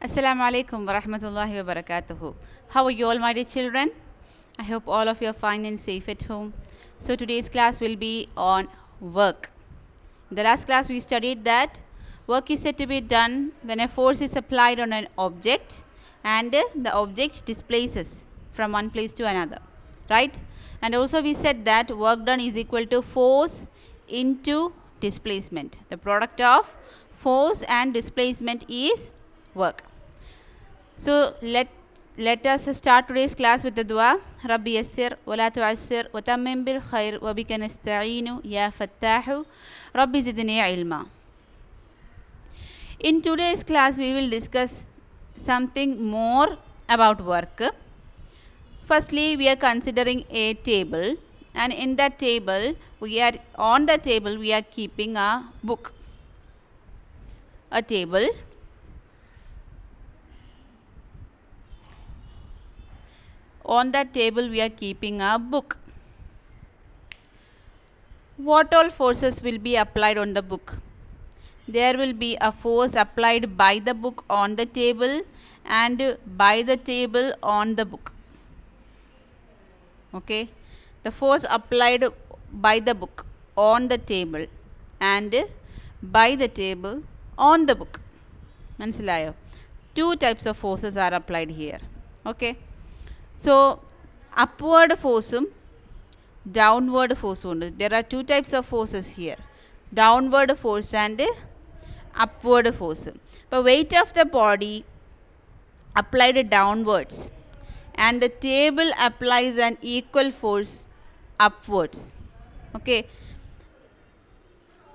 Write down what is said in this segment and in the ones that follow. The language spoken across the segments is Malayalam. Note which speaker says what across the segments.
Speaker 1: Assalamu alaikum wa rahmatullahi wa barakatuhu. How are you all, my dear children? I hope all of you are fine and safe at home. So today's class will be on work. In the last class we studied that work is said to be done when a force is applied on an object and the object displaces from one place to another, right? And also we said that work done is equal to force into displacement. The product of force and displacement is work. So let us start today's class with the dua. Rabbi yassir wa la tu'assir wa tammim bil khair wa bika nasta'inu ya fattahu Rabbi zidni ilma. In today's class we will discuss something more about work. Firstly, we are considering a table, and in that table we are keeping a book. A table. On that table we are keeping a book. What all forces will be applied on the book? There will be a force applied by the book on the table and by the table on the book. Okay, the force applied by the book on the table and by the table on the book. Manasilayo. Two types of forces are applied here. Okay. So, upward force, downward force. There are two types of forces here. Downward force and upward force. The weight of the body applied downwards and the table applies an equal force upwards. Okay.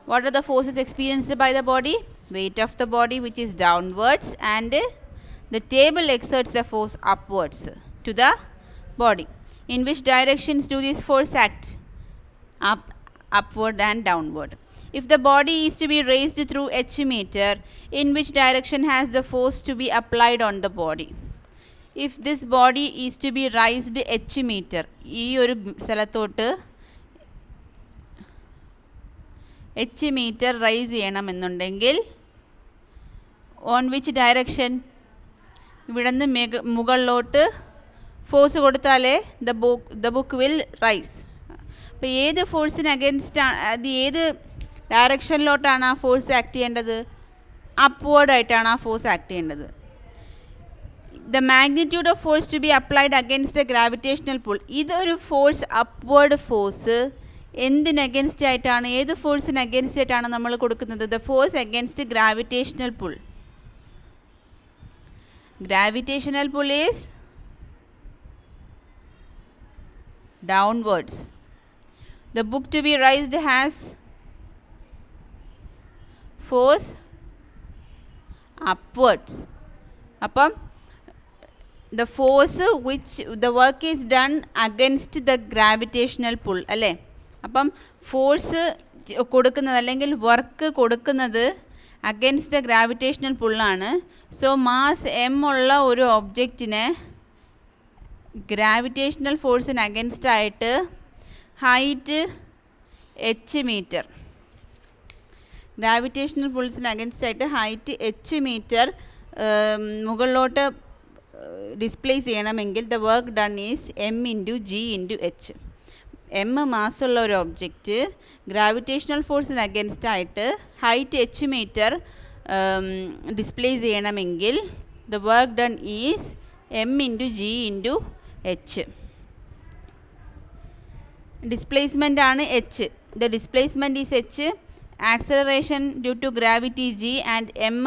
Speaker 1: What are the forces experienced by the body? Weight of the body which is downwards and the table exerts a force upwards to the body. In which directions do these force act? Upward and downward. If the body is to be raised through h meter, in which direction has the force to be applied on the body? If this body is to be raised h meter, ഈ ഒരു സ്ഥലത്തോട്ട് h meter raise ചെയ്യണമെന്നുണ്ടെങ്കിൽ on which direction? ഇവിടെ നിന്ന് മുകളിലോട്ട് ഫോഴ്സ് കൊടുത്താലേ ദ ബുക്ക് വിൽ റൈസ്. അപ്പോൾ ഏത് ഫോഴ്സിന് അഗെൻസ്റ്റ് അത് ഏത് ഡയറക്ഷനിലോട്ടാണ് ആ ഫോഴ്സ് ആക്ട് ചെയ്യേണ്ടത്? അപ്വേർഡായിട്ടാണ് ആ ഫോഴ്സ് ആക്ട് ചെയ്യേണ്ടത്. The magnitude of force to be applied against the gravitational pull. ഇതൊരു ഫോഴ്സ് അപ്വേർഡ് ഫോഴ്സ് എന്തിന് അഗെൻസ്റ്റ് ആയിട്ടാണ്, ഏത് ഫോഴ്സിന് അഗെൻസ്റ്റ് ആയിട്ടാണ് നമ്മൾ കൊടുക്കുന്നത്? The force against gravitational pull. Gravitational pull is downwards. The book to be raised has force upwards. Appam the force which the work is done against the gravitational pull alle. Appam force കൊടുക്കുന്നത് അല്ലെങ്കിൽ വർക്ക് കൊടുക്കുന്നത് അഗെൻസ്റ്റ് ദ ഗ്രാവിറ്റേഷണൽ പുള്ളാണ്. സോ മാസ് എം ഉള്ള ഒരു ഒബ്ജക്റ്റിന് ഗ്രാവിറ്റേഷണൽ ഫോഴ്സിന് അഗെൻസ്റ്റ് ആയിട്ട് ഹൈറ്റ് എച്ച് മീറ്റർ, ഗ്രാവിറ്റേഷണൽ പുൾസിന് അഗെൻസ്റ്റ് ആയിട്ട് ഹൈറ്റ് എച്ച് മീറ്റർ മുകളിലോട്ട് ഡിസ്പ്ലേസ് ചെയ്യണമെങ്കിൽ the work done is m into g into h. M മാസുള്ള ഒരു ഒബ്ജക്റ്റ് ഗ്രാവിറ്റേഷണൽ ഫോഴ്സിന് അഗെൻസ്റ്റ് ആയിട്ട് ഹൈറ്റ് എച്ച് മീറ്റർ ഡിസ്പ്ലേസ് ചെയ്യണമെങ്കിൽ the work done is m into g into h. Displacement ആണ് h. The displacement is h, acceleration due to gravity g and m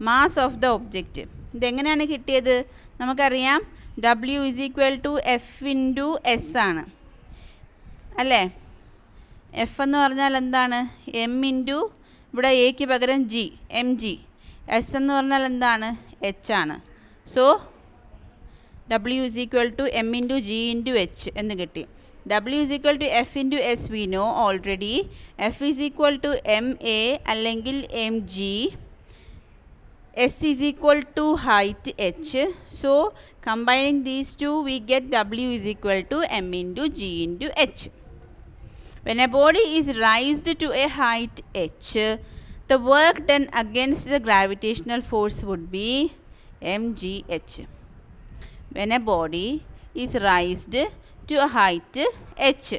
Speaker 1: mass of the object. ഇതെങ്ങനെയാണ് കിട്ടിയത്? നമുക്കറിയാം W is equal to F into S ആണ് അല്ലേ. എഫ് എന്ന് പറഞ്ഞാൽ എന്താണ്? എം ഇൻറ്റു ഇവിടെ എക്ക് പകരം ജി, എം ജി. എസ് എന്ന് പറഞ്ഞാൽ എന്താണ്? എച്ച് ആണ്. So W is equal to m into g into h എന്ന് കിട്ടി. W is equal to F into s we know already. F is equal to m a അല്ലെങ്കിൽ m g. S is equal to height h. So combining these two we get W is equal to m into g into h. When a body is raised to a height h, the work done against the gravitational force would be mgh. When a body is raised to a height h,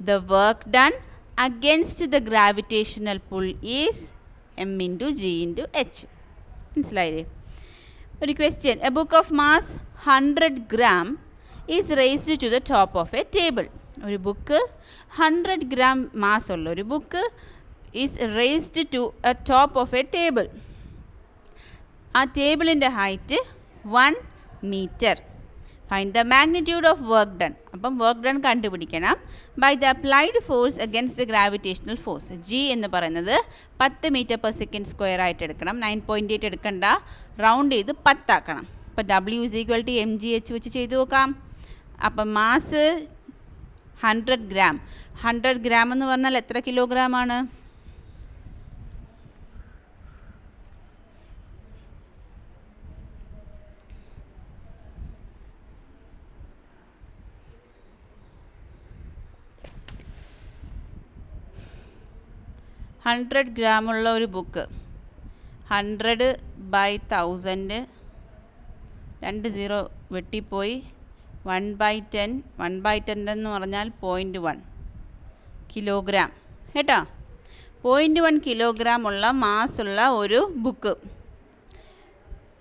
Speaker 1: the work done against the gravitational pull is m into g into h. മനസ്സിലായില്ലേ? ഒരു question. A book of mass 100 gram is raised to the top of a table. ഒരു ബുക്ക് 100 gram മാസ് ഉള്ള ഒരു book is raised to a top of a table. ആ ടേബിളിൻ്റെ height 1 meter. Find the magnitude of work done. അപ്പം വർക്ക് ഡൺ കണ്ടുപിടിക്കണം. By the applied force against the gravitational force. G എന്ന് പറയുന്നത് 10 m/s² ആയിട്ട് എടുക്കണം. 9.8 എടുക്കണ്ട, റൗണ്ട് ചെയ്ത് 10 ആക്കണം. അപ്പം W = mgh വെച്ച് ചെയ്ത് നോക്കാം. അപ്പം മാസ് 100 gram. 100 gram എന്ന് പറഞ്ഞാൽ എത്ര കിലോഗ്രാം ആണ്? 100 gram ഉള്ള ഒരു ബുക്ക് 100/1000, 2 0 വെട്ടിപ്പോയി, 1/10. 1/10 എന്ന് പറഞ്ഞാൽ 0.1 കിലോഗ്രാം കേട്ടോ. 0.1 കിലോഗ്രാം ഉള്ള മാസുള്ള ഒരു book,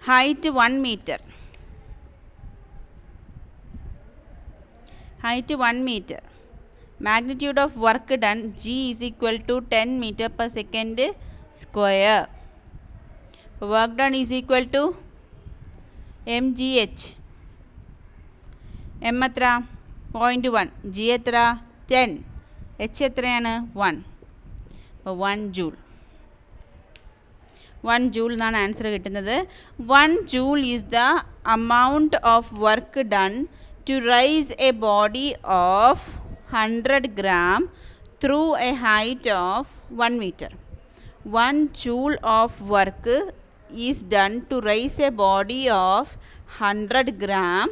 Speaker 1: height 1 meter. Height 1 meter. Magnitude of work done G is equal to 10 m/s². Work done is equal to mgh. m എത്ര? 0.1. G എത്ര? 10. h എത്രയാണ്? 1. അപ്പോൾ 1 joule. 1 joule എന്നാണ് ആൻസർ കിട്ടുന്നത്. 1 joule is the amount of work done to raise a body of 100 gram through a height of 1 meter. 1 joule of work is done to raise a body of 100 gram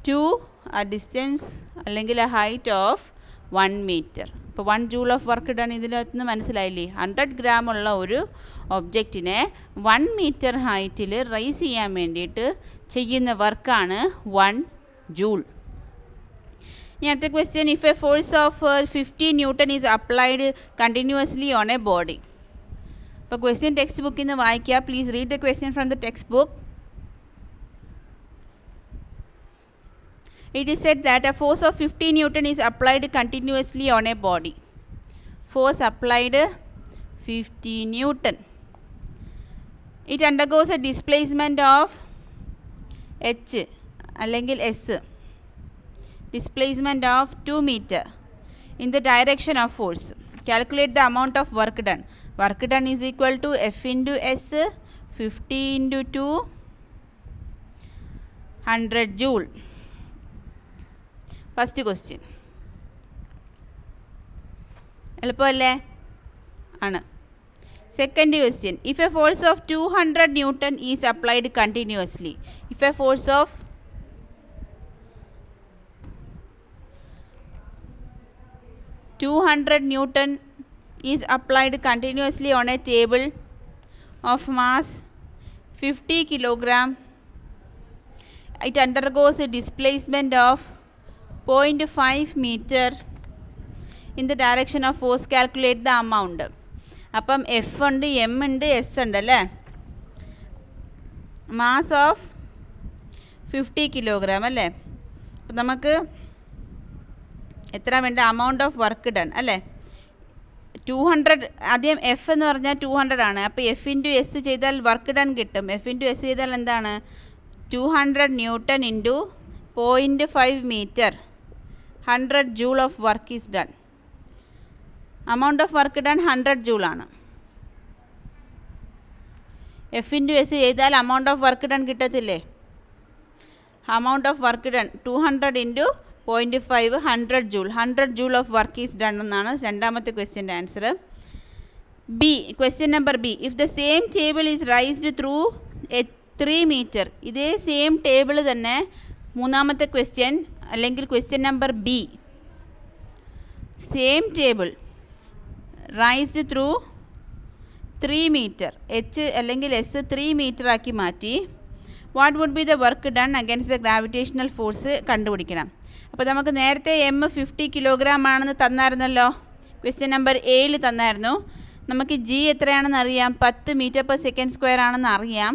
Speaker 1: to a distance അല്ലെങ്കിൽ a height of 1 meter. ഇപ്പോൾ 1 joule of work done ഇതിനകത്ത് മനസ്സിലായില്ലേ? 100 gram ഉള്ള ഒരു ഒബ്ജക്റ്റിനെ 1 meter ഹൈറ്റിൽ റൈസ് ചെയ്യാൻ വേണ്ടിയിട്ട് ചെയ്യുന്ന വർക്കാണ് 1 joule. ഇനി അടുത്ത question. If A force of 50 Newton is applied continuously on A body. അപ്പോൾ ക്വസ്റ്റ്യൻ ടെക്സ്റ്റ് ബുക്കിൽ നിന്ന് വായിക്കുക. Please read the question from the text book. It is said that a force of 50 Newton is applied continuously on a body. Force applied 50 Newton. It undergoes a displacement of h അല്ലെങ്കിൽ s. Displacement of 2 meter in the direction of force. Calculate the amount of work done. Work done is equal to F into S, 50 into 2, 100 joule. First question. എളുപ്പമല്ലേ? ആണ്. Second question. If a force of 200 Newton is applied continuously. If a force of 200 Newton is applied continuously on a table of mass 50 kilogram. It undergoes a displacement of 0.5 meter in the direction of force. Calculate the amount. അപ്പം എഫ് ഉണ്ട്, എം ഉണ്ട്, എസ് ഉണ്ട് അല്ലേ? മാസ് ഓഫ് 50 കിലോഗ്രാം അല്ലേ? അപ്പം നമുക്ക് എത്ര വേണ്ട? അമൗണ്ട് ഓഫ് വർക്ക് ഡൺ അല്ലേ? 200. ആദ്യം എഫ് എന്ന് പറഞ്ഞാൽ 200 ആണ്. അപ്പോൾ എഫ് ഇൻറ്റു എസ് ചെയ്താൽ വർക്ക് ഡൺ കിട്ടും. എഫ് ഇൻറ്റു എസ് ചെയ്താൽ എന്താണ്? 200 Newton into 0.5 meter, 100 joule of work is done. amount of work done 100 joule ആണ്. എഫ് ഇൻറ്റു എസ് ചെയ്താൽ amount of work done കിട്ടത്തില്ലേ? amount of work done 200 into 0.5, 100 joule. 100 joule of work is done എന്നാണ് രണ്ടാമത്തെ ക്വസ്റ്റ്യൻ്റെ answer. B, question number B. If the same table is raised through a 3 meter. ഇതേ സെയിം ടേബിൾ തന്നെ മൂന്നാമത്തെ ക്വസ്റ്റ്യൻ അല്ലെങ്കിൽ question number B. Same table raised through 3 meter. H അല്ലെങ്കിൽ എസ് 3 meter ആക്കി മാറ്റി. What would be the work done against the gravitational force കണ്ടുപിടിക്കണം. അപ്പോൾ നമുക്ക് നേരത്തെ എം 50 കിലോഗ്രാം ആണെന്ന് തന്നായിരുന്നല്ലോ, ക്വസ്റ്റ്യൻ നമ്പർ 7 തന്നായിരുന്നു. നമുക്ക് ജി എത്രയാണെന്ന് അറിയാം, 10 മീറ്റർ/സെക്കൻഡ് ആണെന്ന് അറിയാം.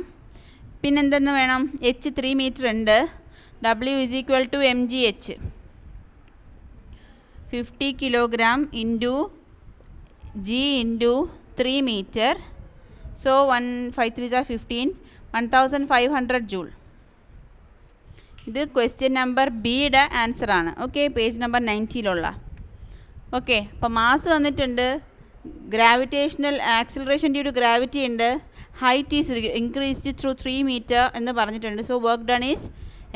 Speaker 1: പിന്നെന്തെന്ന് വേണം, എച്ച് 3 മീറ്റർ ഉണ്ട്. W = mgh. 50 kilogram into g into 3 meter. So 1 5 3 15 1500 joule. ഇത് ക്വസ്റ്റ്യൻ നമ്പർ ബിയുടെ ആൻസർ ആണ്. Okay, page number 90 okay. അപ്പോൾ മാസ് വന്നിട്ടുണ്ട്, gravitational acceleration due to gravity ഉണ്ട്, height is increased through 3 meter എന്ന് പറഞ്ഞിട്ടുണ്ട്. So work done is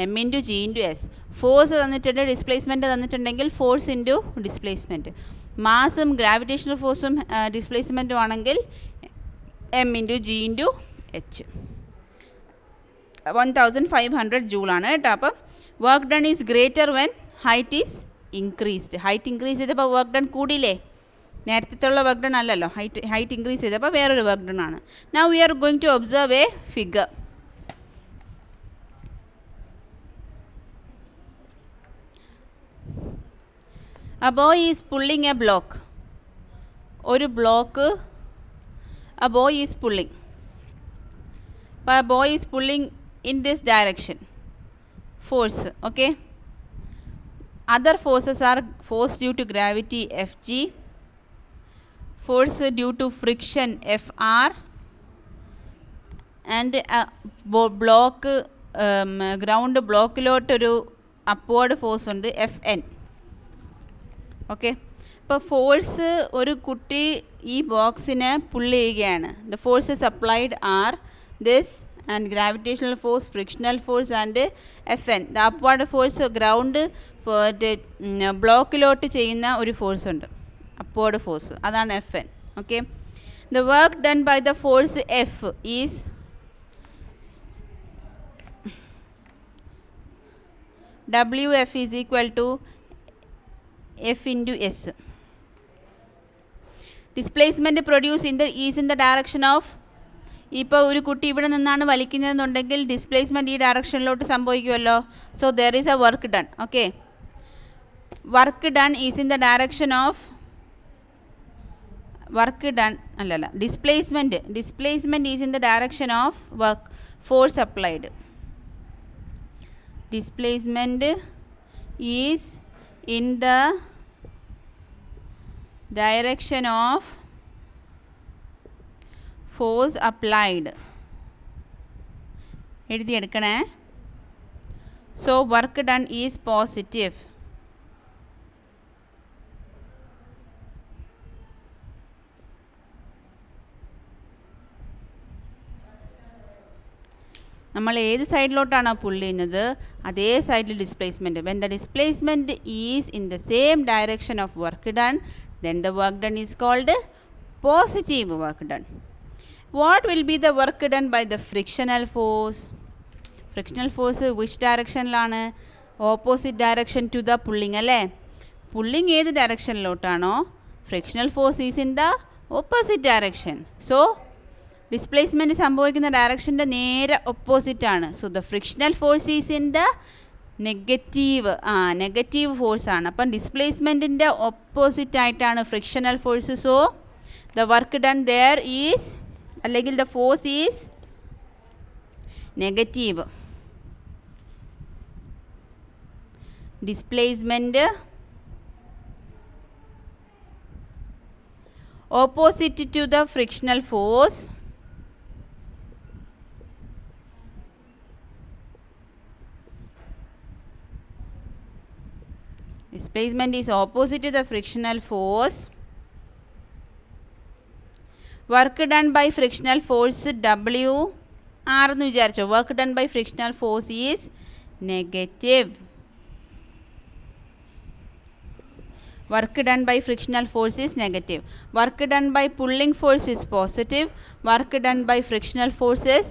Speaker 1: m into g into s. Force തന്നിട്ടുണ്ട്, ഡിസ്പ്ലേസ്മെൻറ്റ് തന്നിട്ടുണ്ടെങ്കിൽ ഫോഴ്സ് ഇൻറ്റു ഡിസ്പ്ലേസ്മെൻറ്റ്. മാസും ഗ്രാവിറ്റേഷണൽ ഫോഴ്സും ഡിസ്പ്ലേസ്മെൻറ്റും ആണെങ്കിൽ m into g into h. 1500 ജൂളാണ് കേട്ടോ. അപ്പം work done is greater when height is increased. Height increase ചെയ്തപ്പോൾ വർക്ക് ഡൺ കൂടിയില്ലേ, നേരത്തെ ഉള്ള വർക്ക് ഡൺ അല്ലല്ലോ, ഹൈറ്റ് ഇൻക്രീസ് ചെയ്തപ്പോൾ വേറൊരു വർക്ക് ഡൺ ആണ്. Now we are going to observe a figure. A boy is pulling a block. ഒരു block a boy is pulling. A boy is pulling in this direction. Force, okay. Other forces are force due to gravity Fg, force due to friction Fr, and block ground ബ്ലോക്കിലോട്ടൊരു അപ്വേർഡ് ഫോഴ്സ് ഉണ്ട് Fn. ഓക്കെ, ഇപ്പോൾ ഫോഴ്സ് ഒരു കുട്ടി ഈ ബോക്സിനെ പുള്ള് ചെയ്യുകയാണ്. The forces applied are this and gravitational force, frictional force and Fn. The upward force ground ബ്ലോക്കിലോട്ട് ചെയ്യുന്ന ഒരു ഫോഴ്സ് ഉണ്ട്, അപ്വേർഡ് ഫോഴ്സ്, അതാണ് Fn. Okay, the work done by the force F is Wf is equal to F into S. Displacement produced is in the direction of, ഇപ്പോൾ ഒരു കുട്ടി ഇവിടെ നിന്നാണ് വലിക്കുന്നതെന്നുണ്ടെങ്കിൽ ഡിസ്പ്ലേസ്മെൻറ്റ് ഈ ഡയറക്ഷനിലോട്ട് സംഭവിക്കുമല്ലോ. So there is a work done. Okay, work done is in the direction of, work done അല്ലല്ല, displacement is in the direction of work force applied. Displacement is in the direction of force applied. എഴുതിയെടുക്കണേ. So work done is positive. നമ്മൾ ഏത് സൈഡിലോട്ടാണോ പുള്ള് ചെയ്യുന്നത് അതേ സൈഡിൽ displacement. When the displacement is in the same direction of work done, then the work done is called positive work done. What will be the work done by the frictional force? Frictional force which ഡയറക്ഷനിലാണ്? Opposite direction to the pulling അല്ലേ. പുള്ളിങ് ഏത് ഡയറക്ഷനിലോട്ടാണോ, frictional force is in the opposite direction. So displacement സംഭവിക്കുന്ന ഡയറക്ഷൻ്റെ നേരെ ഒപ്പോസിറ്റാണ്. So the frictional force is in the negative ഫോഴ്സാണ്. അപ്പം ഡിസ്പ്ലേസ്മെൻറ്റിൻ്റെ ഒപ്പോസിറ്റായിട്ടാണ് frictional force. So the work done there is, അല്ലെങ്കിൽ the force is negative. Displacement opposite to the frictional force, displacement is opposite to the frictional force. Work done by frictional force W ആണെന്ന് വിചാരിച്ചോ. work done by frictional force is negative. Work done by frictional force is negative. Work done by pulling force is positive. Work done by frictional force is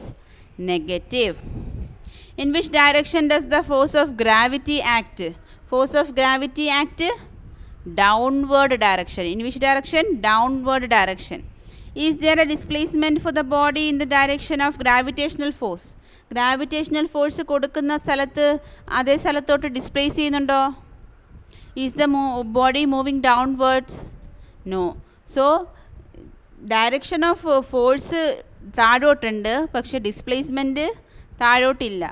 Speaker 1: negative. In which direction does the force of gravity act? Force of gravity act downward direction. In which direction? Downward direction. Is there a displacement for the body in the direction of gravitational force? Gravitational force കൊടുക്കുന്ന സ്ഥലത്ത് അതേ സ്ഥലത്തോട്ട് ഡിസ്പ്ലേസ് ചെയ്യുന്നുണ്ടോ? Is the body moving downwards? No. So direction of force താഴോട്ടുണ്ട്, പക്ഷെ ഡിസ്പ്ലേസ്മെൻറ്റ് താഴോട്ടില്ല.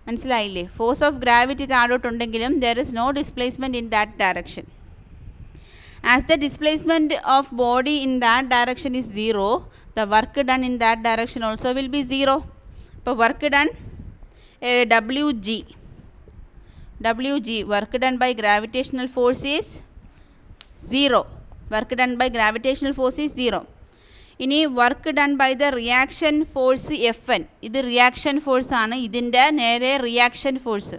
Speaker 1: മനസ്സിലായില്ലേ? ഫോഴ്സ് ഓഫ് ഗ്രാവിറ്റി താഴോട്ടുണ്ടെങ്കിലും there is no displacement in that direction. As the displacement of body in that direction is 0, the work done in that direction also will be 0. So work done, Wg, work done by gravitational force is 0. Work done by gravitational force is 0. ഇനി work done by the reaction force Fn. ഇത് റിയാക്ഷൻ ഫോഴ്സ് ആണ്. ഇതിൻ്റെ നേരെ reaction force,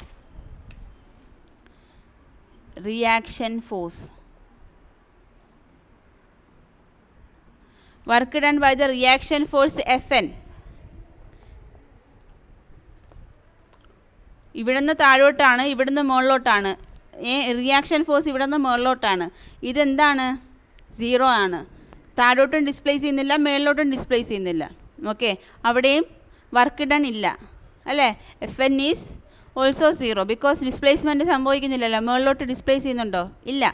Speaker 1: work done by the reaction force Fn. ഇവിടുന്ന് താഴോട്ടാണ്, ഇവിടുന്ന് മുകളിലോട്ടാണ്. റിയാക്ഷൻ ഫോഴ്സ് ഇവിടുന്ന് മുകളിലോട്ടാണ്. ഇതെന്താണ്? 0 ആണ്. താഴോട്ടും ഡിസ്പ്ലേസ് ചെയ്യുന്നില്ല, മുകളിലോട്ടും ഡിസ്പ്ലേസ് ചെയ്യുന്നില്ല. ഓക്കെ, അവിടെയും വർക്ക് ഡൺ ഇല്ല അല്ലേ? Fn is also 0 because displacement സംഭവിക്കുന്നില്ലല്ലോ. മുകളിലോട്ട് ഡിസ്പ്ലേസ് ചെയ്യുന്നുണ്ടോ? ഇല്ല.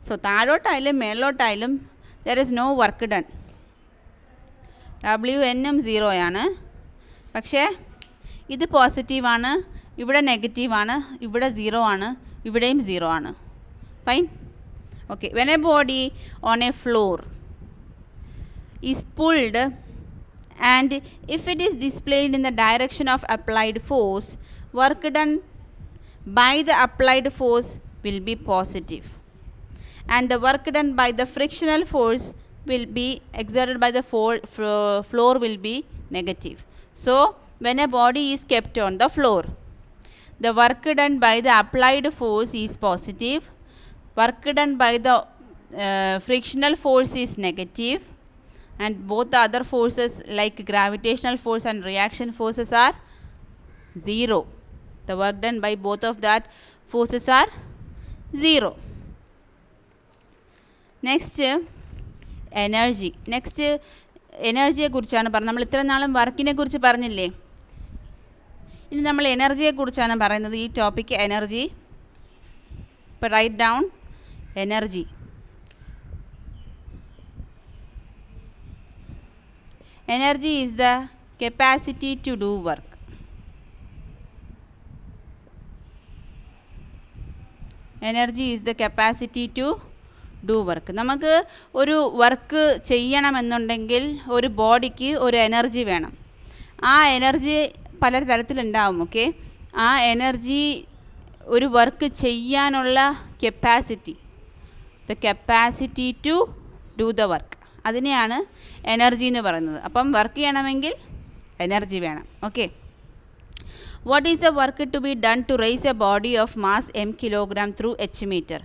Speaker 1: സോ താഴോട്ടായാലും മുകളിലോട്ടായാലും there is no work done. Wn 0 ആണ്. പക്ഷേ ഇത് പോസിറ്റീവാണ്, ഇവിടെ നെഗറ്റീവാണ്, ഇവിടെ 0 ആണ്, ഇവിടെയും 0 ആണ്. Fine. Okay, when A body on A floor is pulled and if it is displayed in the direction of applied force, work done by the applied force will be positive and the work done by the frictional force will be exerted by the floor will be negative. So when a body is kept on the floor, the work done by the applied force is positive, work done by the frictional force is negative, and both the other forces like gravitational force and reaction forces are 0. The work done by both of that forces are 0. Next, energy. Next എനർജിയെ കുറിച്ചാണ് പറഞ്ഞത്. നമ്മൾ ഇത്ര നാളും വർക്കിനെ കുറിച്ച് പറഞ്ഞില്ലേ? ഇനി നമ്മൾ എനർജിയെ കുറിച്ചാണ് പറയുന്നത്. ഈ ടോപ്പിക്ക് എനർജി. ഇപ്പോൾ write down energy. Energy is the capacity to do work. Energy is the capacity to do work. നമുക്ക് ഒരു വർക്ക് ചെയ്യണമെന്നുണ്ടെങ്കിൽ ഒരു ബോഡിക്ക് ഒരു എനർജി വേണം. ആ എനർജി പല തരത്തിലുണ്ടാവും. ഓക്കെ, ആ എനർജി ഒരു വർക്ക് ചെയ്യാനുള്ള capacity, the capacity to do the work, അതിനെയാണ് എനർജി എന്ന് പറയുന്നത്. അപ്പം വർക്ക് ചെയ്യണമെങ്കിൽ എനർജി വേണം. Okay, what is the work to be done to raise a body of mass m kilogram through h metre?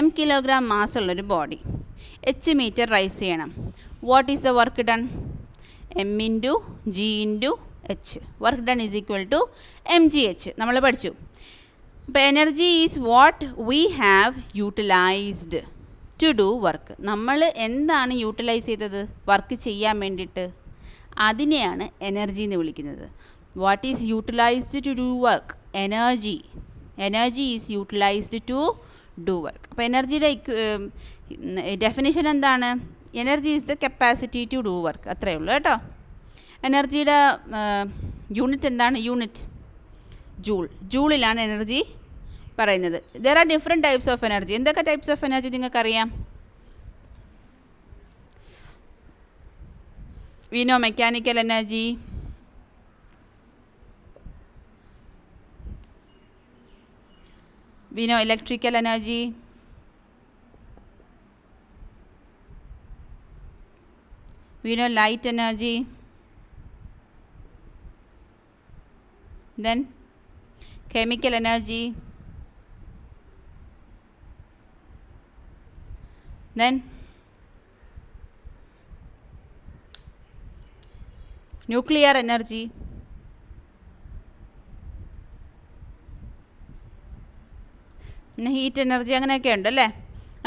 Speaker 1: m kilogram mass ഉള്ളൊരു ബോഡി h മീറ്റർ റൈസ് ചെയ്യണം. What is the work done? m into g into h. Work done is equal to mgh. നമ്മൾ പഠിച്ചു. അപ്പോൾ energy is what we have utilized to do work. നമ്മൾ എന്താണ് യൂട്ടിലൈസ് ചെയ്തത് വർക്ക് ചെയ്യാൻ വേണ്ടിയിട്ട്? അതിനെയാണ് എനർജി എന്ന് വിളിക്കുന്നത്. What is utilised to do work? Energy. Energy is utilised to do work. അപ്പോൾ എനർജിയുടെ ഡെഫിനിഷൻ എന്താണ്? Energy is the capacity to do work. അത്രയേ ഉള്ളൂ കേട്ടോ. എനർജിയുടെ യൂണിറ്റ് എന്താണ്? Unit joule. ജൂളിലാണ് എനർജി പറയുന്നത്. There are different types of energy. എന്തൊക്കെ ടൈപ്സ് ഓഫ് എനർജി നിങ്ങൾക്കറിയാം? We know mechanical energy, we know electrical energy, we know light energy, then chemical energy, then nuclear energy, പിന്നെ ഹീറ്റ് എനർജി, അങ്ങനെയൊക്കെ ഉണ്ട് അല്ലേ?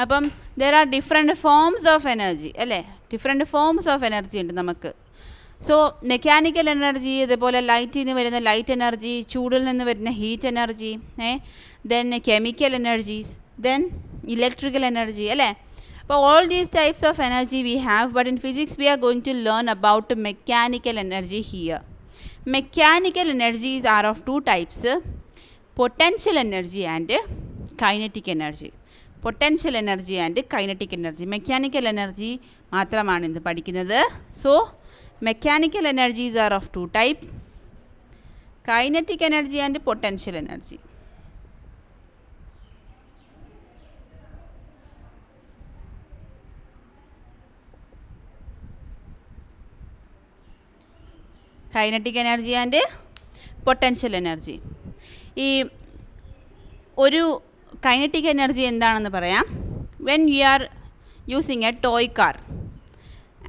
Speaker 1: അപ്പം there are different forms of energy അല്ലേ? ഡിഫറെൻറ്റ് ഫോംസ് ഓഫ് എനർജി ഉണ്ട് നമുക്ക്. സോ മെക്കാനിക്കൽ എനർജി, ഇതുപോലെ ലൈറ്റിൽ നിന്ന് വരുന്ന ലൈറ്റ് എനർജി, ചൂടിൽ നിന്ന് വരുന്ന heat energy, then chemical energies, then electrical energy, അല്ലേ? അപ്പോൾ all these types of energy we have, but in physics we are going to learn about mechanical energy here. Mechanical energies are of two types, potential energy and kinetic energy. Potential energy and kinetic energy. Mechanical energy മാത്രമാണ് ഇന്ന് പഠിക്കുന്നത്. So mechanical energies are of two types, kinetic energy and potential energy. Kinetic energy and potential energy. ഈ ഒരു കൈനറ്റിക് എനർജി എന്താണെന്ന് പറയാം. When you are using a toy car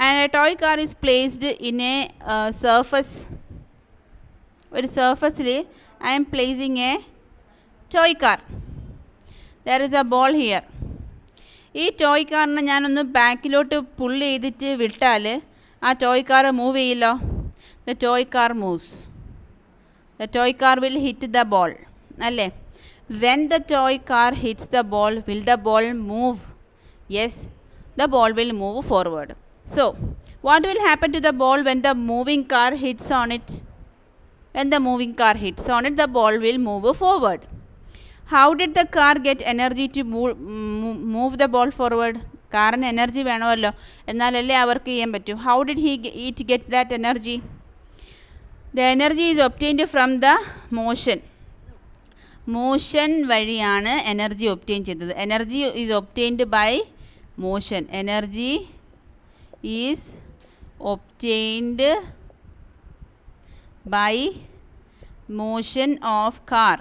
Speaker 1: and a toy car is placed in a surface. ഒരു സർഫസിൽ I'm placing a toy car. There is a ball here. ഈ ടോയ് കാറിനെ ഞാനൊന്ന് ബാക്കിലോട്ട് പുള്ള് ചെയ്തിട്ട് വിട്ടാൽ ആ ടോയ് കാർ മൂവ് ചെയ്യില്ലോ. The toy car moves. The toy car will hit the ball. അല്ലേ? When the toy car hits the ball, will the ball move? Yes, the ball will move forward. So, what will happen to the ball when the moving car hits on it? When the moving car hits on it, the ball will move forward. How did the car get energy to move the ball forward? കാറിന് എനർജി വേണമല്ലോ, എന്നാലല്ലേ അവർക്ക് ചെയ്യാൻ പറ്റൂ. How did it get that energy? The energy is obtained from the motion. Motion വഴിയാണ് എനർജി ഒബ്റ്റെയിൻ ചെയ്തത്. Energy is obtained by motion. Energy is obtained by motion of car.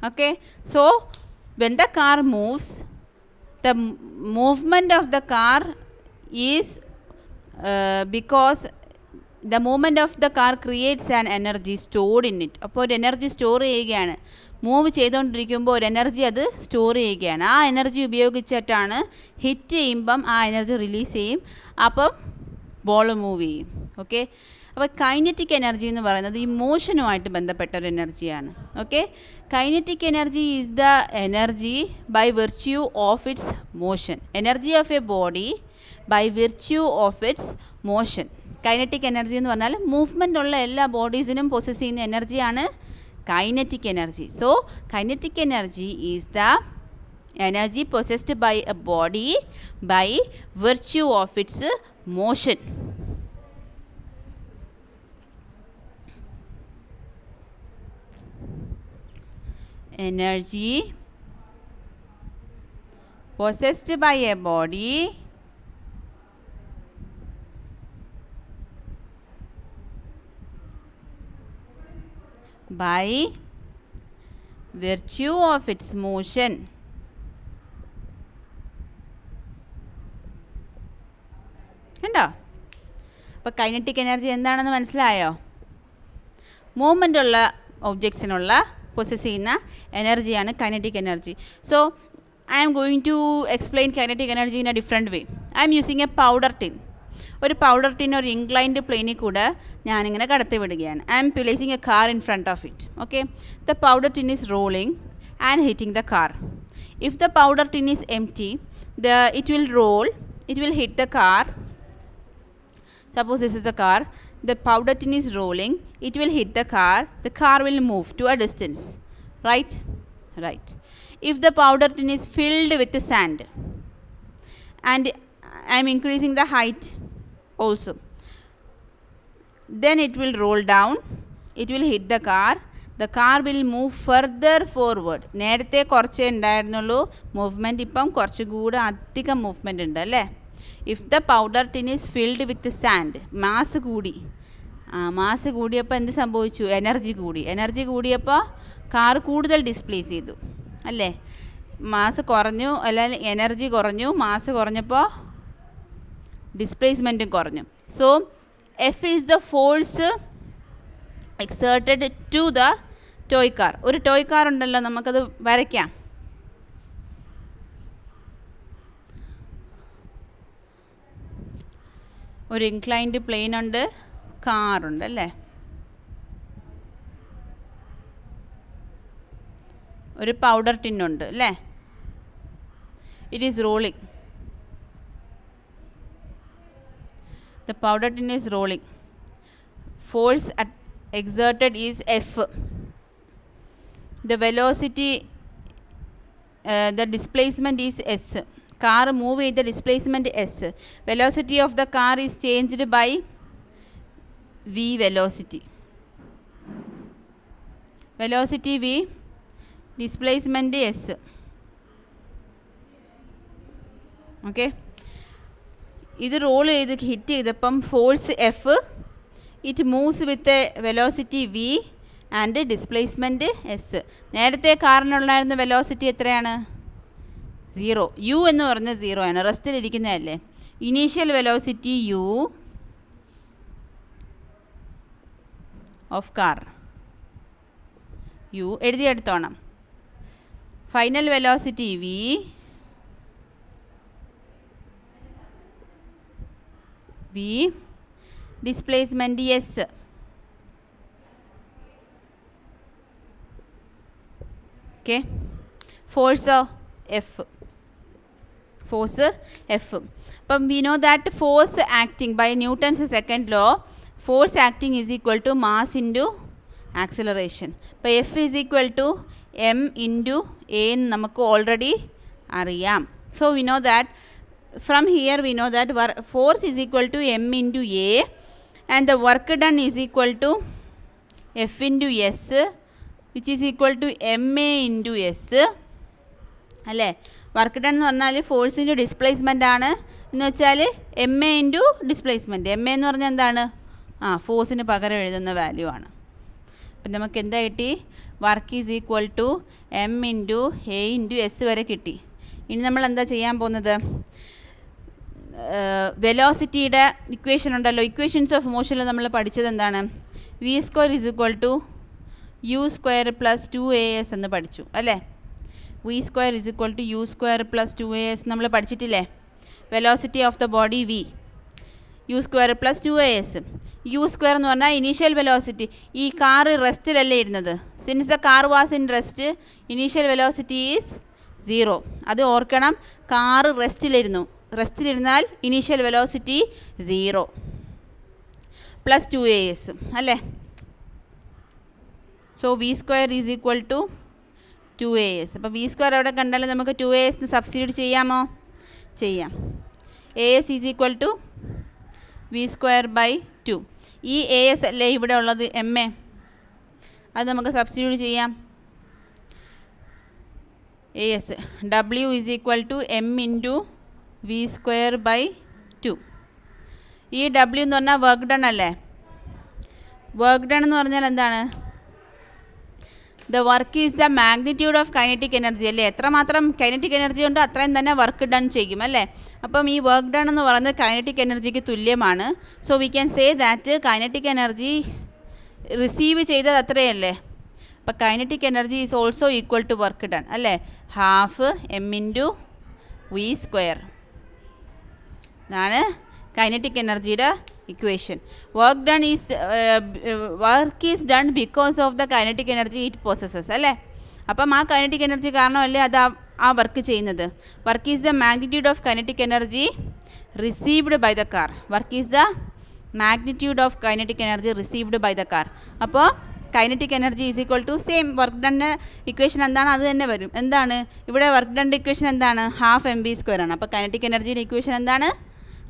Speaker 1: Okay, so when the car moves, the movement of the car is because the movement of the car creates an energy stored in it. അപ്പോൾ ഒരു എനർജി സ്റ്റോർ ചെയ്യുകയാണ്. മൂവ് ചെയ്തുകൊണ്ടിരിക്കുമ്പോൾ ഒരു എനർജി അത് സ്റ്റോർ ചെയ്യുകയാണ്. ആ എനർജി ഉപയോഗിച്ചിട്ടാണ് ഹിറ്റ് ചെയ്യുമ്പം ആ എനർജി റിലീസ് ചെയ്യും. അപ്പം ബോൾ മൂവ് ചെയ്യും. ഓക്കെ, അപ്പോൾ കൈനറ്റിക് എനർജി എന്ന് പറയുന്നത് ഈ മോഷനുമായിട്ട് ബന്ധപ്പെട്ട ഒരു എനർജിയാണ്. Okay, kinetic energy is the energy by virtue of its motion. Energy of a body by virtue of its motion. Kinetic energy എന്ന് പറഞ്ഞാൽ മൂവ്മെൻ്റ് ഉള്ള എല്ലാ ബോഡീസിനും പൊസസ് ചെയ്യുന്ന എനർജിയാണ് kinetic energy. So kinetic energy is the energy possessed by a body by virtue of its motion. Energy possessed by a body by virtue of its motion. കണ്ടോ? അപ്പോൾ കൈനറ്റിക് എനർജി എന്താണെന്ന് മനസ്സിലായോ? മൂവ്മെൻ്റ് ഉള്ള ഒബ്ജക്ട്സിനുള്ള പൊസസ് ചെയ്യുന്ന എനർജിയാണ് kinetic energy. So I am going to explain kinetic energy in a different way. I am using a powder tin. ഒരു പൗഡർ ടിൻ ഒരു ഇൻക്ലൈൻഡ് പ്ലെയിനിൽ കൂടെ ഞാനിങ്ങനെ കടത്തി വിടുകയാണ്. I am placing a car in front of it. Okay, the powder tin is rolling and hitting the car. If the powder tin is empty, it will roll, it will hit the car. Suppose this is the car, the powder tin is rolling, it will hit the car will move to a distance, right? If the powder tin is filled with sand and I am increasing the height also, then it will roll down, it will hit the car will move further forward. നേരത്തെ കുറച്ചേ ഉണ്ടായിരുന്നുള്ളൂ മൂവ്മെൻറ്റ്, ഇപ്പം കുറച്ചുകൂടെ അധികം മൂവ്മെൻറ്റ് ഉണ്ട് അല്ലേ? If the powder tin is filled with sand, mass കൂടിയപ്പോൾ എന്ത് സംഭവിച്ചു? എനർജി കൂടിയപ്പോൾ കാർ കൂടുതൽ ഡിസ്പ്ലേസ് ചെയ്തു അല്ലേ? മാസ് കുറഞ്ഞു, അല്ലെങ്കിൽ എനർജി കുറഞ്ഞു, മാസ് കുറഞ്ഞപ്പോൾ ഡിസ്പ്ലേസ്മെൻറ്റും കുറഞ്ഞു. So F is the force exerted to the toy car. ഒരു ടോയ് കാർ ഉണ്ടല്ലോ, നമുക്കത് വരയ്ക്കാം. ഒരു ഇൻക്ലൈൻഡ് പ്ലെയിൻ ഉണ്ട്, കാറുണ്ട് അല്ലേ. ഒരു പൗഡർ ടിന്നുണ്ട് അല്ലേ. It is rolling. The powder tin is rolling. Force exerted is F. The velocity, the displacement is S. Car move with the displacement S. Velocity of the car is changed by V velocity. Velocity V, displacement S. Okay. ഇത് റോൾ ചെയ്ത് ഹിറ്റ് ചെയ്തപ്പം force F, it moves with velocity V and displacement S. നേരത്തെ കാറിനുണ്ടായിരുന്ന വെലോസിറ്റി എത്രയാണ്? 0. യു എന്ന് പറഞ്ഞ 0 ആണ്, റെസ്റ്റിലിരിക്കുന്നതല്ലേ. Initial velocity u of car, u എഴുതിയെടുത്തോണം. Final velocity v, v, displacement s. Okay. ഫോഴ്സോ എഫ്, ഫോഴ്സ് എഫ്. അപ്പം we know that force acting by Newton's second law, force acting is equal to mass into acceleration. അപ്പോൾ F is equal to m into a എന്ന് നമുക്ക് ഓൾറെഡി അറിയാം. So we know that from here we know that force is equal to m into a and the work done is equal to F into S, which is equal to ma into S അല്ലേ. വർക്ക് ഡൺ എന്ന് പറഞ്ഞാൽ ഫോഴ്സിൻ്റെ ഡിസ്പ്ലേസ്മെൻ്റ് ആണ് എന്ന് വെച്ചാൽ ma ഇൻറ്റു ഡിസ്പ്ലേസ്മെൻറ്റ്. ma എന്ന് പറഞ്ഞാൽ എന്താണ്? ഫോഴ്സിന് പകരം എഴുതുന്ന വാല്യൂ ആണ്. അപ്പം നമുക്ക് എന്താ കിട്ടി? Work is equal to m into a into S വരെ കിട്ടി. ഇനി നമ്മൾ എന്താ ചെയ്യാൻ പോകുന്നത്? വെലോസിറ്റിയുടെ ഇക്വേഷൻ ഉണ്ടല്ലോ, ഇക്വേഷൻസ് ഓഫ് മോഷനിൽ നമ്മൾ പഠിച്ചത് എന്താണ്? V square is equal to U square plus 2as എന്ന് പഠിച്ചു അല്ലേ. V square is equal to U square plus 2as നമ്മൾ പഠിച്ചിട്ടില്ലേ. Velocity of the body v, u square plus 2as. U square എന്ന് പറഞ്ഞാൽ ഇനീഷ്യൽ വെലോസിറ്റി. ഈ കാറ് റെസ്റ്റിലല്ലേ ഇരുന്നത്. Since the car was in rest, initial velocity is 0. അത് ഓർക്കണം. കാറ് റെസ്റ്റിലിരുന്നാൽ ഇനീഷ്യൽ വെലോസിറ്റി 0 പ്ലസ് 2as അല്ലേ. So v square is equal to 2as. അപ്പോൾ വി സ്ക്വയർ അവിടെ കണ്ടാൽ നമുക്ക് 2as സബ്സ്റ്റിറ്റ്യൂട്ട് ചെയ്യാമോ? ചെയ്യാം. as is equal to V square by 2. ഈ as അല്ലേ ഇവിടെ ഉള്ളത്, ma, അത് നമുക്ക് സബ്സ്റ്റിറ്റ്യൂട്ട് ചെയ്യാം. as w is equal to m into V square by 2. ഈ w എന്ന് പറഞ്ഞാൽ വർക്ക് ഡൺ അല്ലേ. വർക്ക് ഡൺ എന്ന് പറഞ്ഞാൽ എന്താണ്? The work is the magnitude of kinetic energy അല്ലേ. എത്രമാത്രം കൈനറ്റിക് എനർജി ഉണ്ടോ അത്രയും തന്നെ വർക്ക് ഡൺ ചെയ്യും അല്ലേ. അപ്പം ഈ വർക്ക് ഡൺ എന്ന് പറയുന്നത് കൈനറ്റിക് എനർജിക്ക് തുല്യമാണ്. So we can say that kinetic energy receive ചെയ്തത് അത്രയല്ലേ. അപ്പോൾ kinetic energy is also equal to work done അല്ലേ. Half m into V square, ഇതാണ് കൈനറ്റിക് എനർജിയുടെ equation. Work is done because of the kinetic energy it possesses അല്ലേ. അപ്പം ആ കൈനറ്റിക് എനർജി കാരണമല്ലേ അത് ആ വർക്ക് ചെയ്യുന്നത്. Work is the magnitude of kinetic energy received by the car. Work is the magnitude of kinetic energy received by the car. അപ്പോൾ kinetic energy is equal to same work ഡണ്ണിൻ്റെ ഇക്വേഷൻ എന്താണ് അത് തന്നെ വരും. എന്താണ് ഇവിടെ വർക്ക് ഡണ്ണിൻ്റെ ഇക്വേഷൻ എന്താണ്? ഹാഫ് എം വി സ്ക്വയർ ആണ്. അപ്പോൾ കൈനറ്റിക് എനർജിയുടെ ഇക്വേഷൻ എന്താണ്?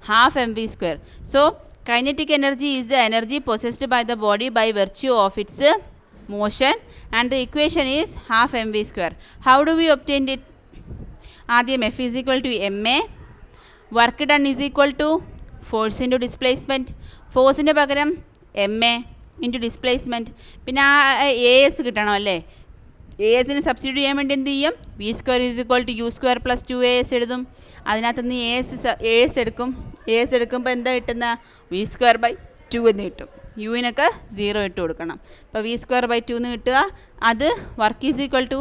Speaker 1: Half M V square. So kinetic energy is the energy possessed by the body by virtue of its motion and the equation is half M V square. How do we obtain it? ആദ്യം F is equal to m a, work done is equal to force into displacement. ഫോഴ്സിൻ്റെ പകരം എം എ ഇൻറ്റു ഡിസ്പ്ലേസ്മെൻറ്റ്. പിന്നെ ആ എ എസ് കിട്ടണം അല്ലേ. എ എസിന് സബ്സ്റ്റിറ്റ്യൂട്ട് ചെയ്യാൻ വേണ്ടി എന്ത് ചെയ്യും? V square is equal to U square plus 2as എഴുതും. അതിനകത്ത് നിന്ന് എ എസ് എടുക്കും. എ എസ് എടുക്കുമ്പോൾ എന്താ കിട്ടുന്ന? വി സ്ക്വയർ ബൈ 2 എന്ന് കിട്ടും. യുവിനൊക്കെ 0 ഇട്ട് കൊടുക്കണം. അപ്പോൾ വി സ്ക്വയർ ബൈ 2 എന്ന് കിട്ടുക. അത് work is equal to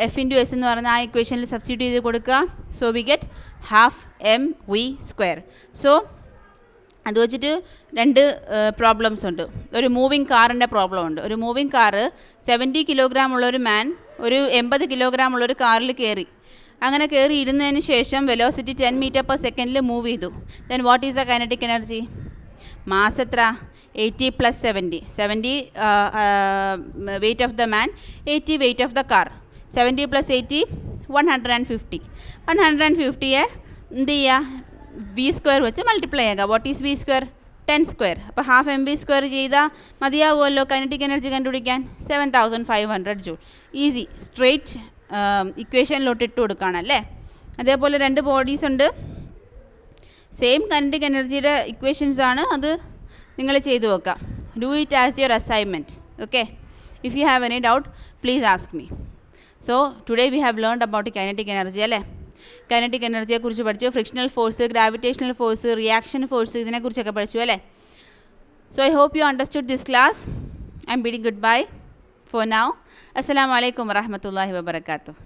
Speaker 1: F into S എന്ന് പറഞ്ഞാൽ ആ ഇക്വേഷനിൽ സബ്സ്റ്റിറ്റ്യൂട്ട് ചെയ്ത് കൊടുക്കുക. So we get half M V square. So അത് വെച്ചിട്ട് രണ്ട് പ്രോബ്ലംസ് ഉണ്ട്. ഒരു മൂവിങ് കാറിൻ്റെ പ്രോബ്ലം ഉണ്ട്. ഒരു മൂവിങ് കാറ് 70 കിലോഗ്രാം ഉള്ളൊരു മാൻ ഒരു 80 കിലോഗ്രാം ഉള്ളൊരു കാറിൽ കയറി. അങ്ങനെ കയറി ഇരുന്നതിന് ശേഷം വെലോസിറ്റി 10 മീറ്റർ പെർ സെക്കൻഡിൽ മൂവ് ചെയ്തു. Then what is the kinetic energy? Mass എത്ര? 80 + 70. 70 weight of the man, 80 weight of the car. 70 + 80 150. 150യെ എന്ത് ചെയ്യുക? v² വെച്ച് മൾട്ടിപ്ലൈ ചെയ്യുക. What is v²? 10². അപ്പോൾ ഹാഫ് mv² ചെയ്താൽ മതിയാവുമല്ലോ കൈനറ്റിക് എനർജി കണ്ടുപിടിക്കാൻ. 7500 ജൂൾ. ഈസി, സ്ട്രെയിറ്റ് ഇക്വേഷനിലോട്ട് ഇട്ട് കൊടുക്കുകയാണല്ലേ. അതേപോലെ രണ്ട് ബോഡീസ് ഉണ്ട്, സെയിം കൈനറ്റിക് എനർജിയുടെ ഇക്വേഷൻസ് ആണ്. അത് നിങ്ങൾ ചെയ്തു വെക്കുക. Do it as your assignment. Okay, if you have any doubt please ask me. So today we have learned about kinetic energy അല്ലേ. കൈനറ്റിക് എനർജിയെക്കുറിച്ച് പഠിച്ചു. Frictional force, gravitational force, reaction force, ഇതിനെക്കുറിച്ചൊക്കെ പഠിച്ചു അല്ലേ. So I hope you understood this class. I am bidding good bye for now. അസ്സലാമു അലൈക്കും വറഹ്മത്തുള്ളാഹി വബറകാതുഹു.